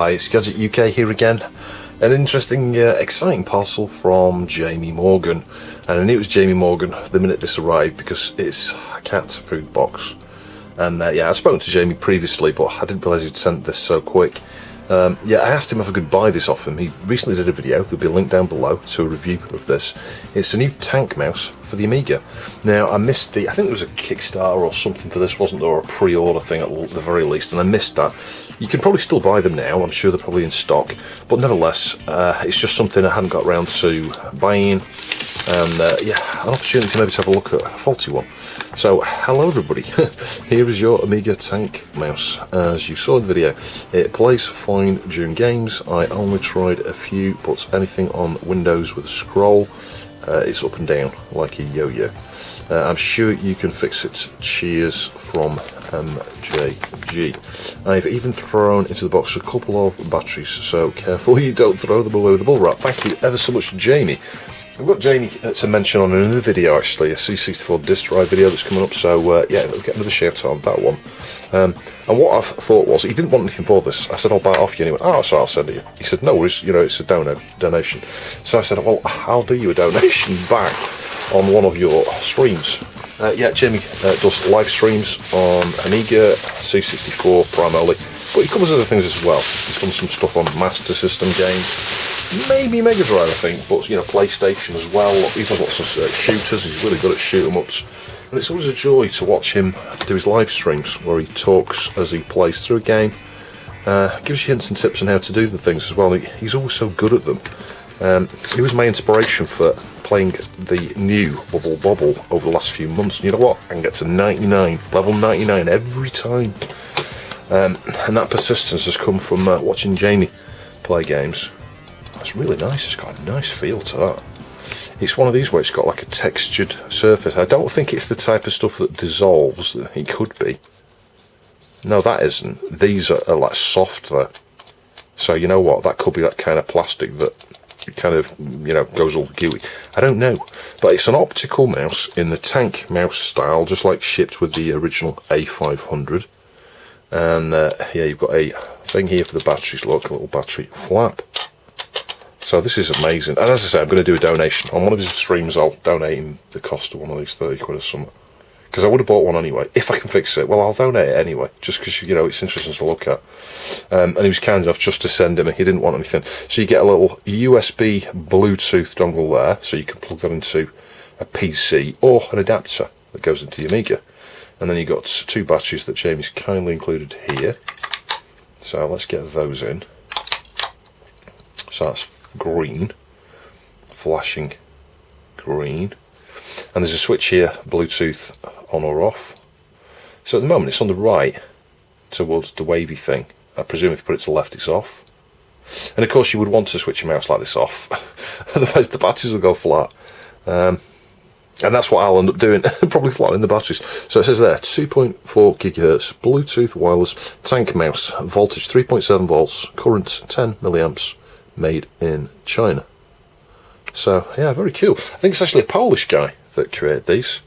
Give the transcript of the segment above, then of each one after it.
Hi, it's Gadget UK here again. An interesting, exciting parcel from Jamie Morgan. And I knew it was Jamie Morgan the minute this arrived because it's a cat food box. And yeah, I've spoken to Jamie previously, but I didn't realise he'd sent this so quick. Yeah, I asked him if I could buy this off him. He recently did a video, there'll be a link down below to a review of this. It's a new tank mouse for the Amiga. Now, I missed I think there was a Kickstarter or something for this, wasn't there, or a pre-order thing at the very least, and I missed that. You can probably still buy them now, I'm sure they're probably in stock, but nevertheless, it's just something I hadn't got around to buying, and yeah, an opportunity maybe to have a look at a faulty one. So, hello everybody, here is your Amiga tank mouse. As you saw in the video, it plays fine during games. I only tried a few, but anything on Windows with a scroll, it's up and down like a yo-yo. I'm sure you can fix it. Cheers from MJG. I've even thrown into the box a couple of batteries, so careful you don't throw them away with the bull wrap. Thank you ever so much to Jamie. I've got Jamie to mention on another video, actually, a C64 disk drive video that's coming up, so yeah, we'll get another shout out on that one. And what I thought was, he didn't want anything for this. I said, I'll buy it off you, and he went, oh, sorry, I'll send it you. He said, no worries, you know, it's a donation. So I said, well, I'll do you a donation back on one of your streams. Yeah, Jamie does live streams on Amiga, C64 primarily, but he covers other things as well. He's done some stuff on Master System games, maybe Mega Drive, I think, but you know, PlayStation as well. He does lots of shooters. He's really good at shoot 'em ups, and it's always a joy to watch him do his live streams where he talks as he plays through a game. Gives you hints and tips on how to do the things as well. He's always so good at them. He was my inspiration for playing the new Bubble Bobble over the last few months, and you know what? I can get to 99, level 99 every time. And that persistence has come from watching Jamie play games. It's really nice, it's got a nice feel to that. It's one of these where it's got like a textured surface. I don't think it's the type of stuff that dissolves. It could be. No, that isn't. These are like soft though. So you know what, that could be that kind of plastic that kind of, you know, goes all gooey. I don't know, but it's an optical mouse in the tank mouse style, just like shipped with the original A500. And yeah, you've got a thing here for the batteries, look, a little battery flap. So this is amazing, and as I say, I'm going to do a donation on one of his streams. I'll donate him the cost of one of these 30 quid or something, because I would have bought one anyway if I can fix it. Well, I'll donate it anyway, just because, you know, it's interesting to look at. And he was kind enough just to send him. He didn't want anything, so you get a little USB Bluetooth dongle there, so you can plug that into a PC or an adapter that goes into the Amiga. And then you've got two batteries that Jamie's kindly included here. So let's get those in. So that's green, flashing green, and there's a switch here, Bluetooth on or off. So at the moment it's on the right towards the wavy thing. I presume if you put it to the left it's off, and of course you would want to switch your mouse like this off otherwise the batteries will go flat, and that's what I'll end up doing, probably flattening the batteries. So it says there 2.4 GHz Bluetooth wireless tank mouse, voltage 3.7 volts, current 10 milliamps, made in China. So yeah, very cool. I think it's actually a Polish guy that created these.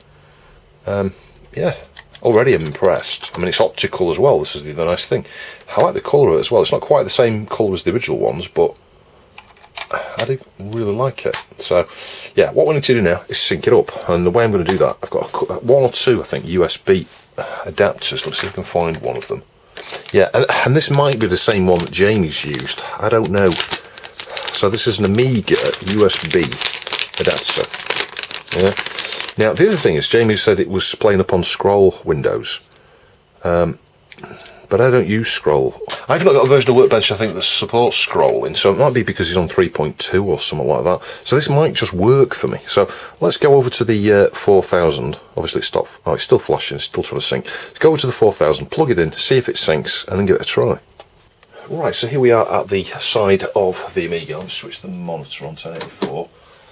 Yeah, already I'm impressed. I mean, it's optical as well, this is the nice thing. I like the colour of it as well. It's not quite the same colour as the original ones, but I do really like it. So yeah, what we need to do now is sync it up, and the way I'm going to do that, I've got one or two, I think, USB adapters. Let's see if I can find one of them. Yeah, and this might be the same one that Jamie's used, I don't know. So this is an Amiga USB adapter. Yeah. Now the other thing is, Jamie said it was playing up on scroll windows, but I don't use scroll. I've not got a version of Workbench, I think, that supports scrolling, so it might be because he's on 3.2 or something like that. So this might just work for me. So let's go over to the 4000. Obviously it's stopped. Oh, it's still flashing, it's still trying to sync. Let's go over to the 4000, plug it in, see if it syncs, and then give it a try. Right, so here we are at the side of the Amiga. I'll just switch the monitor on 1084.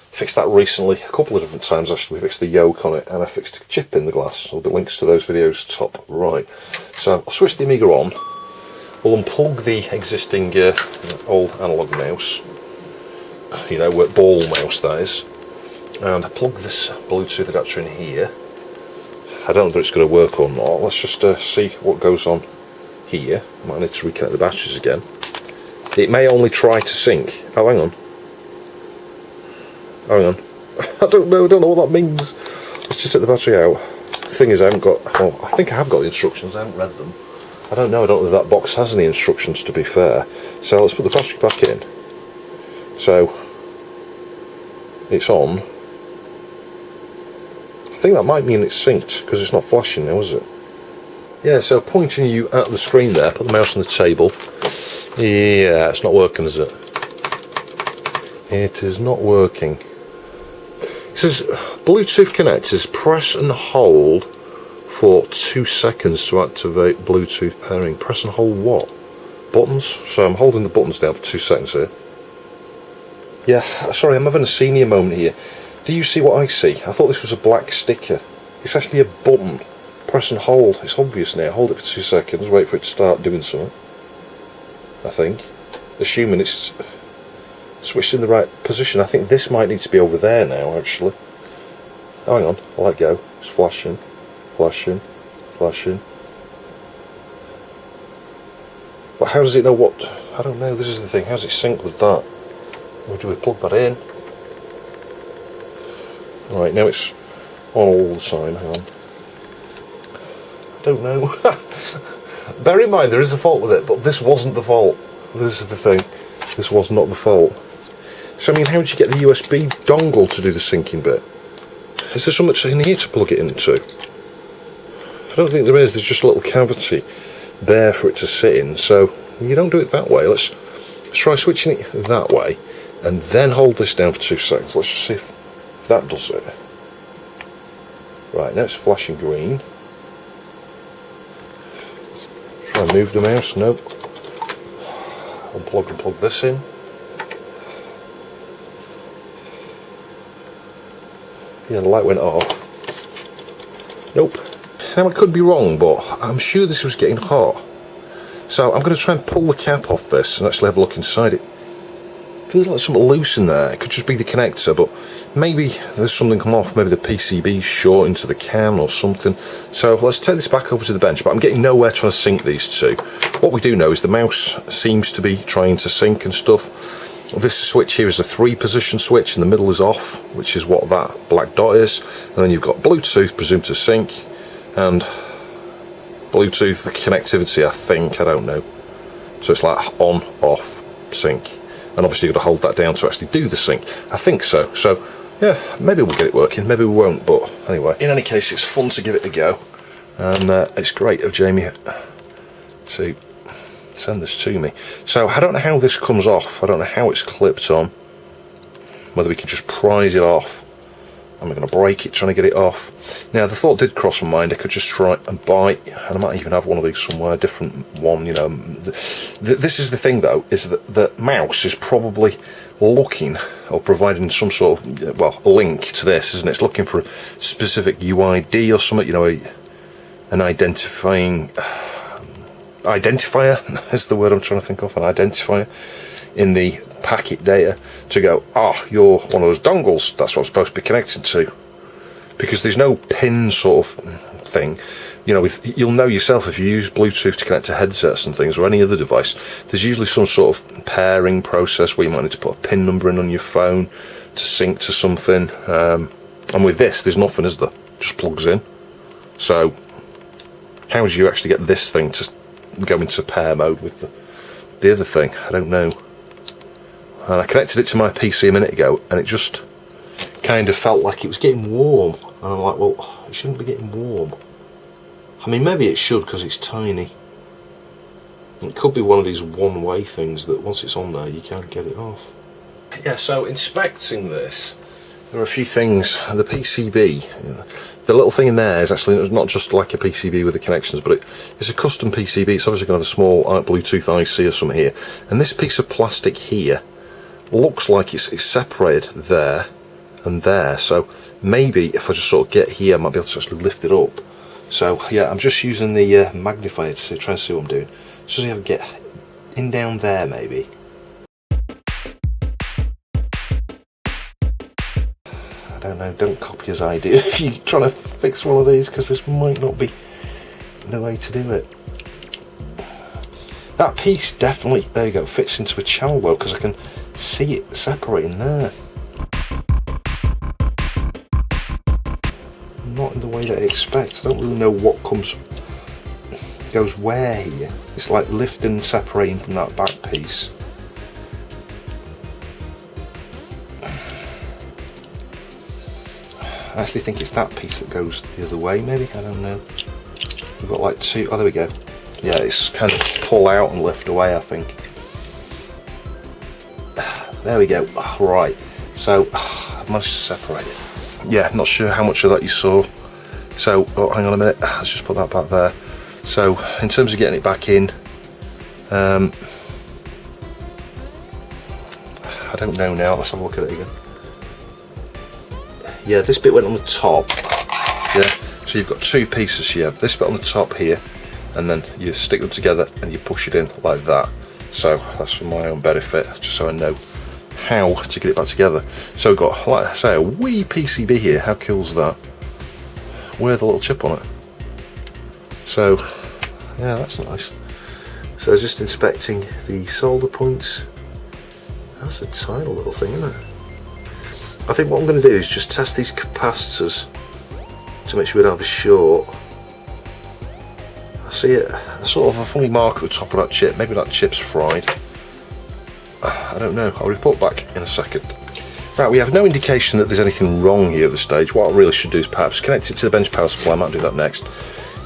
Fixed that recently, a couple of different times actually. We fixed the yoke on it, and I fixed a chip in the glass. There'll be links to those videos top right. So I'll switch the Amiga on. We'll unplug the existing old analogue mouse, you know, ball mouse that is, and plug this Bluetooth adapter in here. I don't know whether it's going to work or not. Let's just see what goes on here. Might need to reconnect the batteries again. it may only try to sync. Oh, hang on. Hang on. I don't know what that means. Let's just set the battery out. The thing is, I haven't got, well, I think I have got the instructions, I haven't read them. I don't know if that box has any instructions, to be fair. So let's put the battery back in. So, it's on. I think that might mean it's synced, because it's not flashing now, is it? Yeah, so pointing you at the screen there, put the mouse on the table. Yeah, it's not working, is it? It is not working. It says, Bluetooth connectors, press and hold for 2 seconds to activate Bluetooth pairing. Press and hold what? Buttons? So I'm holding the buttons down for 2 seconds here. Yeah, sorry, I'm having a senior moment here. Do you see what I see? I thought this was a black sticker. It's actually a button. Press and hold. It's obvious now. Hold it for 2 seconds, wait for it to start doing something. I think. Assuming it's switched in the right position. I think this might need to be over there now, actually. Oh, hang on, I'll let go. It's flashing, flashing, flashing. But how does it know what? I don't know, this is the thing. How does it sync with that? Or do we plug that in? Right, now it's on all the time. Hang on. I don't know. Bear in mind, there is a fault with it, but this wasn't the fault. This is the thing. This was not the fault. So, I mean, how did you get the USB dongle to do the syncing bit? Is there something in here to plug it into? I don't think there is. There's just a little cavity there for it to sit in. So, you don't do it that way. Let's try switching it that way, and then hold this down for 2 seconds. Let's just see if that does it. Right, now it's flashing green. Try and move the mouse. Nope. Unplug and plug this in. Yeah, the light went off. Nope. Now I could be wrong, but I'm sure this was getting hot. So I'm going to try and pull the cap off this and actually have a look inside it. Feels like something loose in there. It could just be the connector, but maybe there's something come off. Maybe the PCB's short into the can or something. So let's take this back over to the bench, but I'm getting nowhere trying to sync these two. What we do know is the mouse seems to be trying to sync and stuff. This switch here is a 3-position switch, and the middle is off, which is what that black dot is. And then you've got Bluetooth, presumed to sync, and Bluetooth connectivity, I think, I don't know. So it's like on, off, sync. And obviously you've got to hold that down to actually do the sync. I think so. So, yeah, maybe we'll get it working, maybe we won't, but anyway. In any case, it's fun to give it a go. And it's great of Jamie to send this to me. So, I don't know how this comes off. I don't know how it's clipped on. Whether we can just prise it off. I'm going to break it trying to get it off. Now, the thought did cross my mind. I could just try and buy, and I might even have one of these somewhere, a different one, you know. This is the thing, though, is that the mouse is probably looking or providing some sort of, well, a link to this, isn't it? It's looking for a specific UID or something, you know, an identifying identifier is the word I'm trying to think of, an identifier in the packet data to go, you're one of those dongles, that's what I'm supposed to be connected to. Because there's no pin sort of thing. You know, you'll know yourself if you use Bluetooth to connect to headsets and things, or any other device, there's usually some sort of pairing process where you might need to put a pin number in on your phone to sync to something. And with this, there's nothing, is there? Just plugs in. So, how do you actually get this thing to go into pair mode with the other thing? I don't know. And I connected it to my PC a minute ago, and it just kind of felt like it was getting warm. And I'm like, well, it shouldn't be getting warm. I mean, maybe it should because it's tiny. It could be one of these one-way things that once it's on there, you can't get it off. Yeah, so inspecting this, there are a few things. The PCB, the little thing in there is actually not just like a PCB with the connections, but it's a custom PCB. It's obviously going to have a small Bluetooth IC or something here. And this piece of plastic here looks like it's separated there and there. So maybe if I just sort of get here, I might be able to actually lift it up. So yeah, I'm just using the magnifier to try and see what I'm doing. So see if I can get in down there maybe. I don't know, don't copy his idea if you're trying to fix one of these, because this might not be the way to do it. That piece definitely, there you go, fits into a channel though, because I can see it separating there. Not in the way that I expect. I don't really know what goes where here. It's like lifting and separating from that back piece. I actually think it's that piece that goes the other way, maybe, I don't know. We've got like two, oh there we go. Yeah, it's kind of pull out and lift away, I think. There we go, right. So, I've managed to separate it. Yeah, not sure how much of that you saw. So, oh, hang on a minute, let's just put that back there. So, in terms of getting it back in, I don't know now, let's have a look at it again. Yeah, this bit went on the top. Yeah, so you've got two pieces here. This bit on the top here, and then you stick them together and you push it in like that. So that's for my own benefit, just so I know how to get it back together. So we've got, like I say, a wee PCB here. How cool is that? With a little chip on it. So yeah, that's nice. So I was just inspecting the solder points. That's a tiny little thing, isn't it? I think what I'm going to do is just test these capacitors to make sure we don't have a short. I see a sort of a funny mark at the top of that chip. Maybe that chip's fried. I don't know. I'll report back in a second. Right, we have no indication that there's anything wrong here at this stage. What I really should do is perhaps connect it to the bench power supply. I might do that next.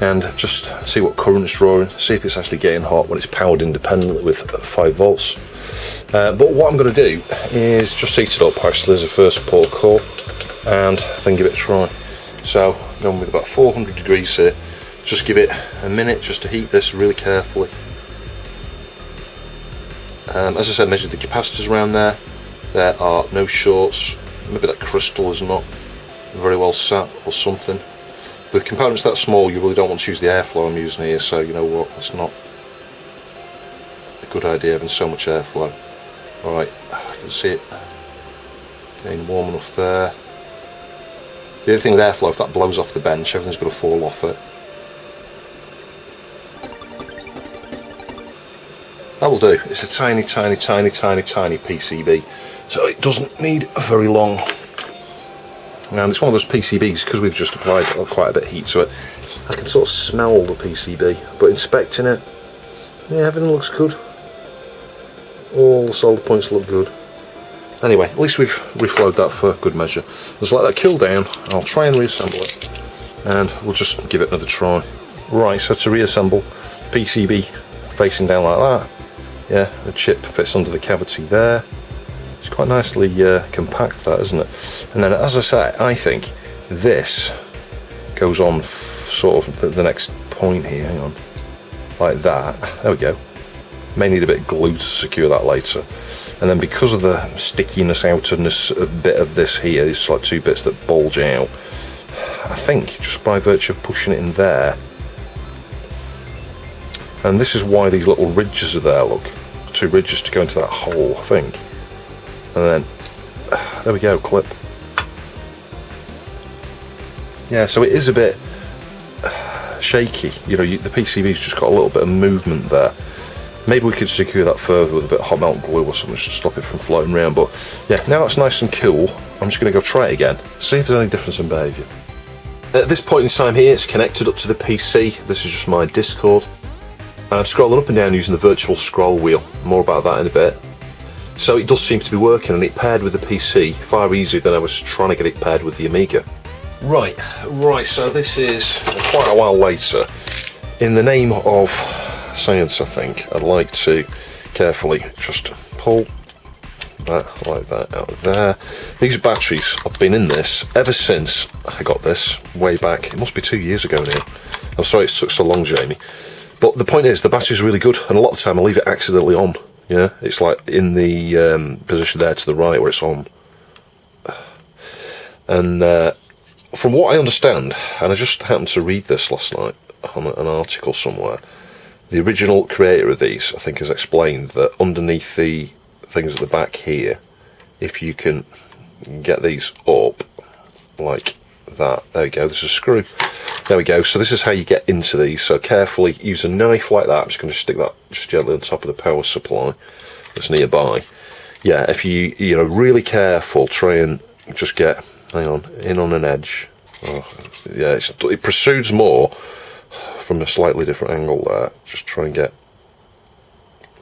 And just see what current it's drawing, see if it's actually getting hot when it's powered independently with 5 volts. But what I'm going to do is just heat it up actually as a first port call and then give it a try. So I'm going with about 400 degrees here. Just give it a minute just to heat this really carefully. As I said, measured the capacitors around there. There are no shorts. Maybe that crystal is not very well sat or something. With components that small, you really don't want to use the airflow I'm using here, so you know what, that's not a good idea having so much airflow. Alright, I can see it getting warm enough there. The other thing with airflow, if that blows off the bench, everything's going to fall off it. That will do. It's a tiny, tiny, tiny, tiny, tiny PCB, so it doesn't need very long. And it's one of those PCBs, because we've just applied quite a bit of heat to it, I can sort of smell the PCB, but inspecting it, yeah, everything looks good. All the solder points look good. Anyway, at least we've reflowed that for good measure. Let's let that cool down. I'll try and reassemble it, and we'll just give it another try. Right, so to reassemble, PCB facing down like that. Yeah, the chip fits under the cavity there. It's quite nicely compact, that, isn't it? And then, as I say, I think this goes on sort of the next point here. Hang on, like that. There we go. May need a bit of glue to secure that later. And then, because of the stickiness, outerness bit of this here, it's like two bits that bulge out. I think just by virtue of pushing it in there, and this is why these little ridges are there. Look, 2 ridges to go into that hole, I think. And then, there we go, clip. Yeah, so it is a bit shaky. You know, the PCB's just got a little bit of movement there. Maybe we could secure that further with a bit of hot melt glue or something to stop it from floating around. But yeah, now it's nice and cool, I'm just going to go try it again, see if there's any difference in behaviour. At this point in time here, it's connected up to the PC. This is just my Discord. I'm scrolling up and down using the virtual scroll wheel. More about that in a bit. So it does seem to be working, and it paired with the PC far easier than I was trying to get it paired with the Amiga. Right, so this is quite a while later. In the name of science, I think, I'd like to carefully just pull that like that out of there. These batteries have been in this ever since I got this way back. It must be 2 years ago now. I'm sorry it took so long, Jamie. But the point is, the battery's really good, and a lot of the time I leave it accidentally on. Yeah, it's like in the position there to the right where it's on. And from what I understand, and I just happened to read this last night on an article somewhere, the original creator of these, I think, has explained that underneath the things at the back here, if you can get these up like that, there we go, there's a screw. There we go. So this is how you get into these. So carefully use a knife like that. I'm just going to stick that just gently on top of the power supply that's nearby. Yeah, if you know, really careful, try and just get, hang on, in on an edge. Oh, yeah, it protrudes more from a slightly different angle there. Just try and get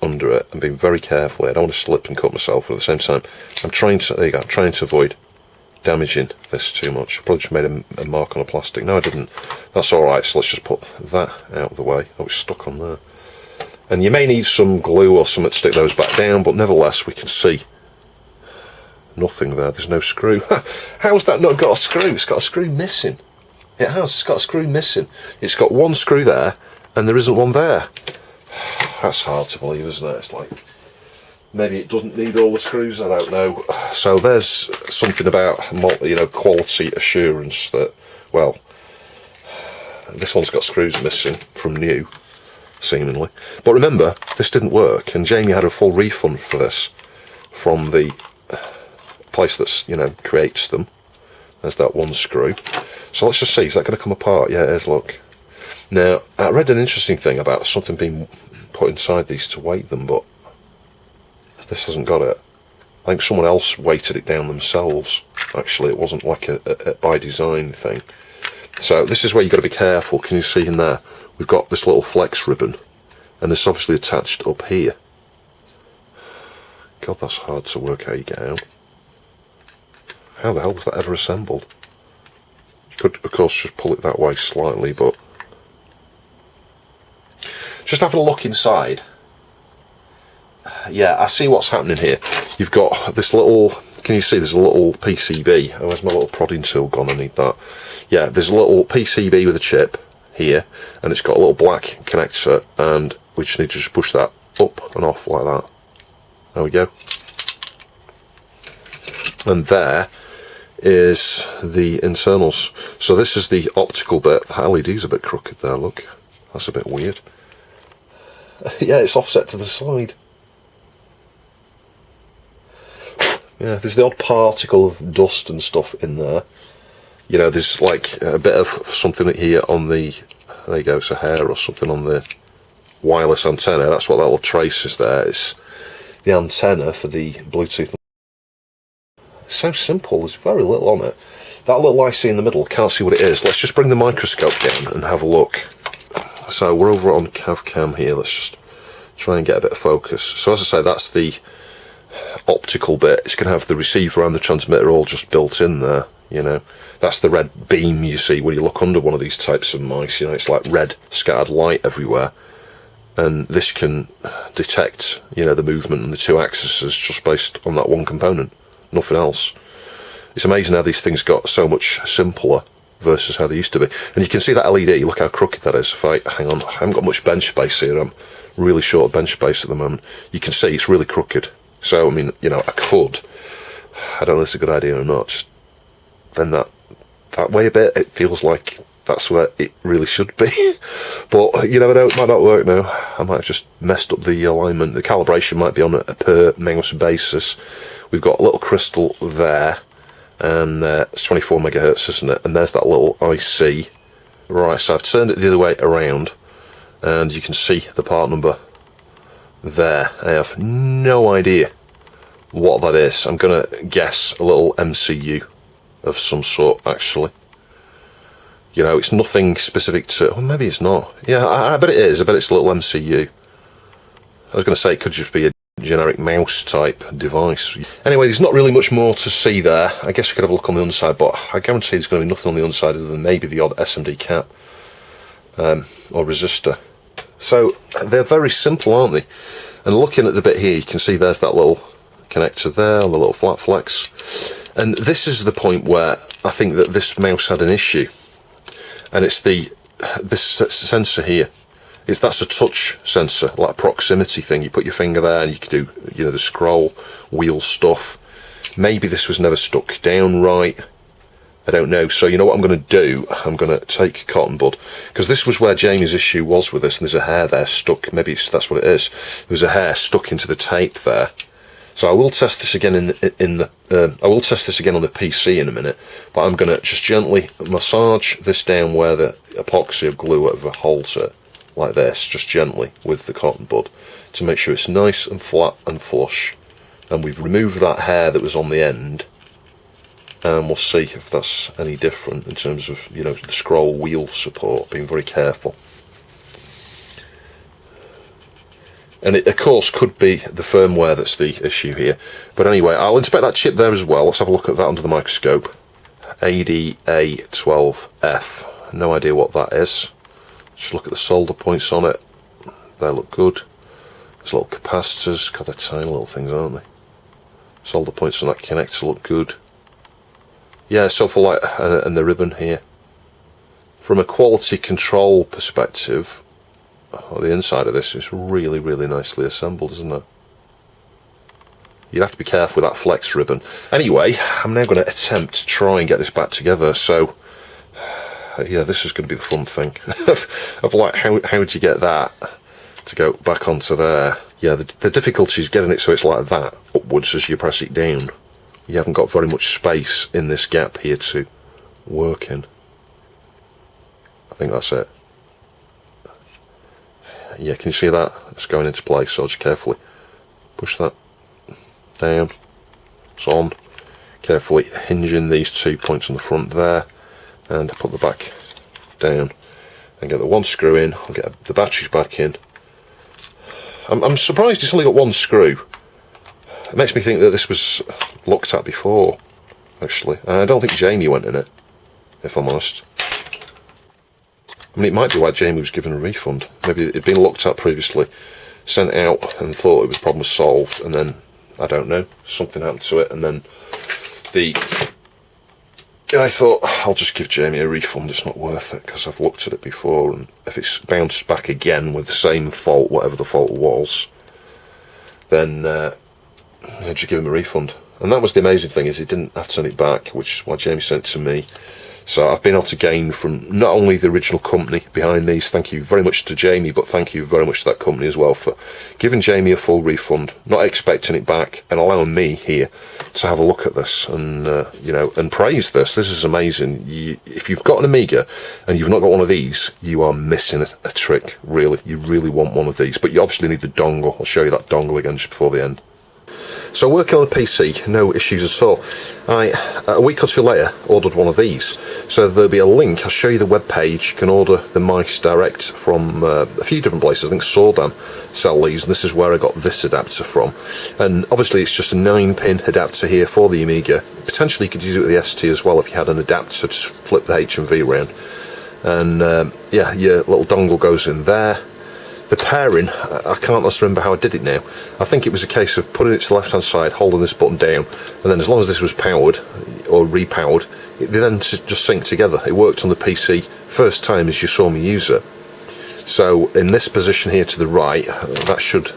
under it and being very careful. I don't want to slip and cut myself, but at the same time I'm trying to, there you go, I'm trying to avoid damaging this too much. I probably just made a mark on a plastic. No, I didn't. That's alright, so let's just put that out of the way. Oh, it's stuck on there. And you may need some glue or something to stick those back down, but nevertheless we can see nothing there. There's no screw. How's that not got a screw? It's got a screw missing. It has, it's got a screw missing. It's got one screw there and there isn't one there. That's hard to believe, isn't it? It's like, maybe it doesn't need all the screws, I don't know. So there's something about, you know, quality assurance that, well, this one's got screws missing from new, seemingly. But remember, this didn't work, and Jamie had a full refund for this from the place that's, you know, creates them. There's that one screw. So let's just see, is that going to come apart? Yeah, it is, look. Now, I read an interesting thing about something being put inside these to weight them, but this hasn't got it. I think someone else weighted it down themselves. Actually, it wasn't like a by design thing. So this is where you've got to be careful. Can you see in there? We've got this little flex ribbon, and it's obviously attached up here. God, that's hard to work how you get out. How the hell was that ever assembled? You could, of course, just pull it that way slightly, but just having a look inside. Yeah, I see what's happening here. You've got this little, can you see there's a little PCB? Oh, where's my little prodding tool gone? I need that. Yeah, there's a little PCB with a chip here, and it's got a little black connector, and we just need to just push that up and off like that. There we go. And there is the internals. So this is the optical bit. The LED's a bit crooked there, look. That's a bit weird. Yeah, it's offset to the side. Yeah, there's the odd particle of dust and stuff in there. You know, there's like a bit of something here on the, there you go, it's a hair or something on the wireless antenna. That's what that little trace is there. It's the antenna for the Bluetooth. It's so simple, there's very little on it. That little IC in the middle, can't see what it is. Let's just bring the microscope down and have a look. So we're over on CavCam here, let's just try and get a bit of focus. So as I say, that's the optical bit. It's going to have the receiver and the transmitter all just built in there, you know. That's the red beam you see when you look under one of these types of mice, you know, it's like red scattered light everywhere. And this can detect, you know, the movement and the two axes just based on that one component, nothing else. It's amazing how these things got so much simpler versus how they used to be. And you can see that LED, look how crooked that is. If I, hang on, I haven't got much bench space here, I'm really short of bench space at the moment. You can see it's really crooked. So, I mean, you know, I could, I don't know if it's a good idea or not, just bend that way a bit. It feels like that's where it really should be. But, you never know, it might not work now. I might have just messed up the alignment. The calibration might be on a per mouse basis. We've got a little crystal there, and it's 24 megahertz, isn't it? And there's that little IC. Right, so I've turned it the other way around, and you can see the part number there. I have no idea what that is. I'm going to guess a little MCU of some sort, actually. You know, it's nothing specific to, well, maybe it's not. Yeah, I bet it is. I bet it's a little MCU. I was going to say it could just be a generic mouse type device. Anyway, there's not really much more to see there. I guess we could have a look on the underside, but I guarantee there's going to be nothing on the underside other than maybe the odd SMD cap or resistor. So they're very simple, aren't they? And looking at the bit here, you can see there's that little connector there, the little flat flex. And this is the point where I think that this mouse had an issue. And it's this sensor here. That's a touch sensor, like a proximity thing. You put your finger there and you can do, you know, the scroll wheel stuff. Maybe this was never stuck down right. I don't know. So you know what I'm going to do? I'm going to take cotton bud, because this was where Jamie's issue was with this, and there's a hair there stuck. Maybe that's what it is. There was a hair stuck into the tape there. So I will test this again I will test this again on the PC in a minute, but I'm going to just gently massage this down where the epoxy of glue whatever holds it, like this, just gently with the cotton bud, to make sure it's nice and flat and flush. And we've removed that hair that was on the end, and we'll see if that's any different in terms of, you know, the scroll wheel support, being very careful. And it of course could be the firmware that's the issue here, but anyway, I'll inspect that chip there as well. Let's have a look at that under the microscope. ADA12F, no idea what that is. Just look at the solder points on it, they look good. There's little capacitors, God, they're tiny little things, aren't they? Solder points on that connector look good. Yeah, sulfur light and the ribbon here. From a quality control perspective, the inside of this is really, really nicely assembled, isn't it? You'd have to be careful with that flex ribbon. Anyway, I'm now going to attempt to try and get this back together. So, yeah, this is going to be the fun thing. of like, how would you get that to go back onto there? Yeah, the difficulty is getting it so it's like that upwards as you press it down. You haven't got very much space in this gap here to work in. I think that's it. Yeah, can you see that? It's going into place, so just carefully push that down. It's on. Carefully hinging these 2 points on the front there, and put the back down. And get the one screw in, I'll get the batteries back in. I'm surprised it's only got one screw. It makes me think that this was looked at before, actually. And I don't think Jamie went in it, if I'm honest. I mean, it might be why Jamie was given a refund. Maybe it'd been looked at previously, sent out and thought the problem was solved, and then, I don't know, something happened to it, and then the guy thought, I'll just give Jamie a refund, it's not worth it, because I've looked at it before, and if it's bounced back again with the same fault, whatever the fault was, then I'd just give him a refund. And that was the amazing thing, is he didn't have to send it back, which is why Jamie sent it to me. So I've been able to gain from not only the original company behind these, thank you very much to Jamie, but thank you very much to that company as well for giving Jamie a full refund, not expecting it back, and allowing me here to have a look at this and you know, and praise this. This is amazing. If you've got an Amiga and you've not got one of these, you are missing a trick. Really, you really want one of these, but you obviously need the dongle. I'll show you that dongle again just before the end. So working on the PC, no issues at all. A week or two later, ordered one of these. So there'll be a link, I'll show you the web page. You can order the mice direct from a few different places. I think Teardown sell these, and this is where I got this adapter from. And obviously it's just a 9-pin adapter here for the Amiga. Potentially you could use it with the ST as well if you had an adapter to flip the HMV round. And yeah, your little dongle goes in there. The pairing, I can't remember how I did it now. I think it was a case of putting it to the left hand side, holding this button down, and then as long as this was powered or repowered, they then just sync together. It worked on the PC first time as you saw me use it. So in this position here to the right, that should,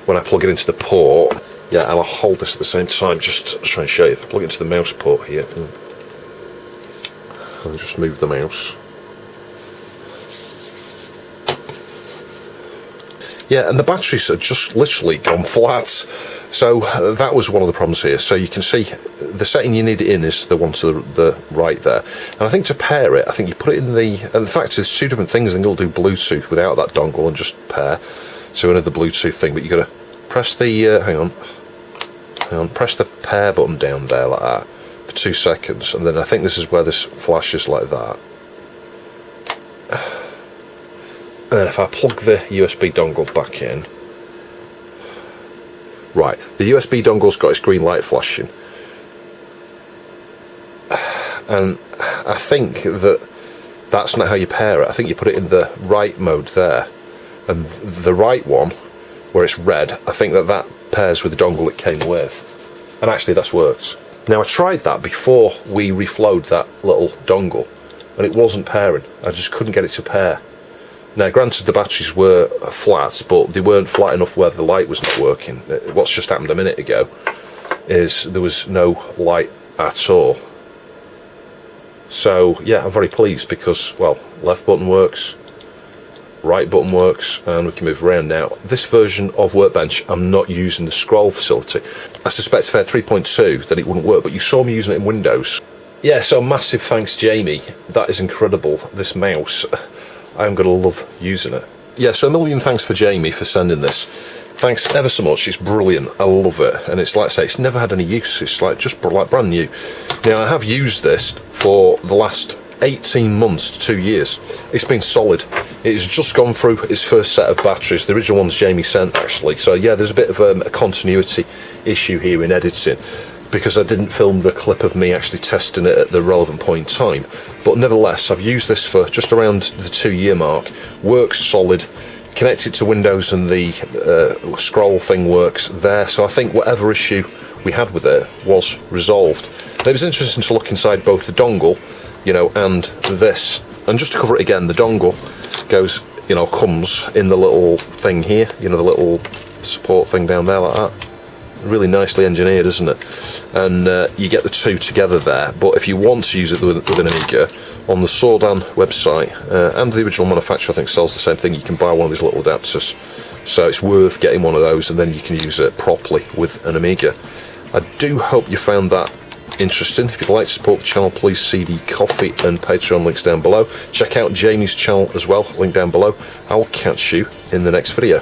when I plug it into the port, yeah, and I'll hold this at the same time, just to try and show you. If I plug it into the mouse port here, I'll just move the mouse. Yeah, and the batteries are just literally gone flat. So that was one of the problems here. So you can see the setting you need it in is the one to the right there. And I think to pair it, I think you put it in the... And in fact, there's two different things. I think it'll do Bluetooth without that dongle and just pair. So another Bluetooth thing. But you've got to press the... hang on, press the pair button down there like that for 2 seconds. And then I think this is where this flashes like that. And then if I plug the USB dongle back in, right, the USB dongle's got its green light flashing, and I think that's not how you pair it. I think you put it in the right mode there, and the right one, where it's red, I think that pairs with the dongle it came with, and actually that's worked. Now I tried that before we reflowed that little dongle, and it wasn't pairing. I just couldn't get it to pair. Now, granted, the batteries were flat, but they weren't flat enough where the light was not working. What's just happened a minute ago is there was no light at all. So, yeah, I'm very pleased because, well, left button works, right button works, and we can move around now. This version of Workbench, I'm not using the scroll facility. I suspect if I had 3.2 then it wouldn't work, but you saw me using it in Windows. Yeah, so massive thanks, Jamie. That is incredible, this mouse. I'm going to love using it. Yeah, so a million thanks for Jamie for sending this. Thanks ever so much, it's brilliant, I love it. And it's like I say, it's never had any use, it's like just like brand new. Now, I have used this for the last 18 months to 2 years. It's been solid. It's just gone through its first set of batteries, the original ones Jamie sent actually. So yeah, there's a bit of a continuity issue here in editing, because I didn't film the clip of me actually testing it at the relevant point in time. But nevertheless, I've used this for just around the 2-year mark. Works solid. Connected to Windows and the scroll thing works there. So I think whatever issue we had with it was resolved. And it was interesting to look inside both the dongle, you know, and this. And just to cover it again, the dongle goes, you know, comes in the little thing here, you know, the little support thing down there like that. Really nicely engineered, isn't it? And you get the two together there. But if you want to use it with an Amiga, on the Teardown website, and the original manufacturer I think sells the same thing, you can buy one of these little adapters. So it's worth getting one of those, and then you can use it properly with an Amiga. I do hope you found that interesting. If you'd like to support the channel, please see the Ko-fi and Patreon links down below. Check out Jamie's channel as well, link down below. I'll catch you in the next video.